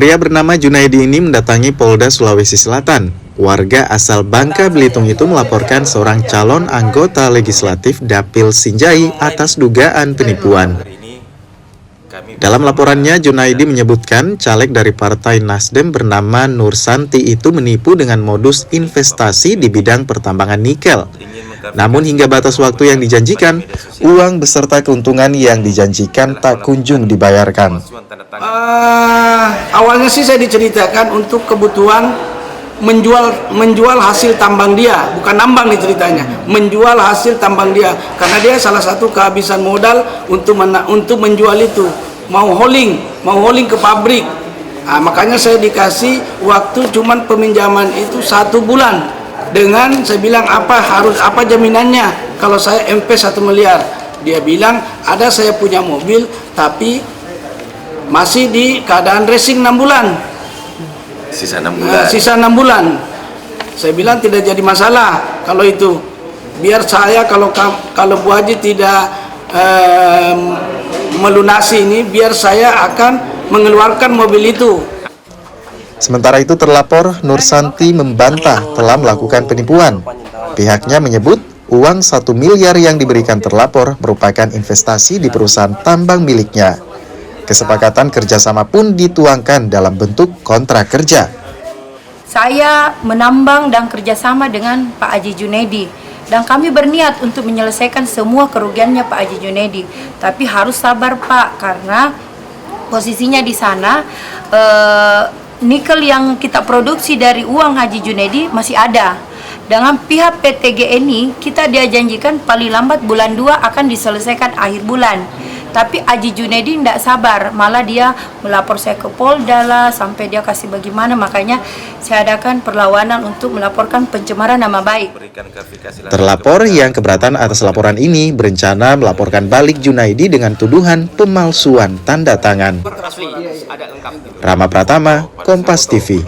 Pria bernama Junaidi ini mendatangi Polda Sulawesi Selatan. Warga asal Bangka Belitung itu melaporkan seorang calon anggota legislatif Dapil Sinjai atas dugaan penipuan. Dalam laporannya, Junaidi menyebutkan caleg dari Partai Nasdem bernama Nur Santi itu menipu dengan modus investasi di bidang pertambangan nikel. Namun hingga batas waktu yang dijanjikan, uang beserta keuntungan yang dijanjikan tak kunjung dibayarkan. Awalnya sih saya diceritakan untuk kebutuhan menjual hasil tambang dia, bukan nambang nih ceritanya, menjual hasil tambang dia, karena dia salah satu kehabisan modal untuk menjual itu, mau hauling ke pabrik. Makanya saya dikasih waktu cuman peminjaman itu 1 bulan. Dengan saya bilang apa jaminannya kalau saya MP 1 miliar. Dia bilang ada, saya punya mobil tapi masih di keadaan racing 6 bulan. Sisa 6 bulan. Sisa 6 bulan. Saya bilang tidak jadi masalah kalau itu. Biar saya kalau Bu Haji tidak melunasi ini, biar saya akan mengeluarkan mobil itu. Sementara itu terlapor Nur Santi membantah telah melakukan penipuan. Pihaknya menyebut uang 1 miliar yang diberikan terlapor merupakan investasi di perusahaan tambang miliknya. Kesepakatan kerjasama pun dituangkan dalam bentuk kontrak kerja. Saya menambang dan kerjasama dengan Pak Haji Junaidi. Dan kami berniat untuk menyelesaikan semua kerugiannya Pak Haji Junaidi. Tapi harus sabar Pak, karena posisinya di sana nikel yang kita produksi dari uang Haji Junaidi masih ada. Dengan pihak PTG ini kita dia janjikan paling lambat bulan 2 akan diselesaikan akhir bulan. Tapi Haji Junaidi tidak sabar, malah dia melapor saya ke Polda lah, sampai dia kasih bagaimana. Makanya saya adakan perlawanan untuk melaporkan pencemaran nama baik. Terlapor yang keberatan atas laporan ini berencana melaporkan balik Junaidi dengan tuduhan pemalsuan tanda tangan. Rama Pratama, Kompas TV.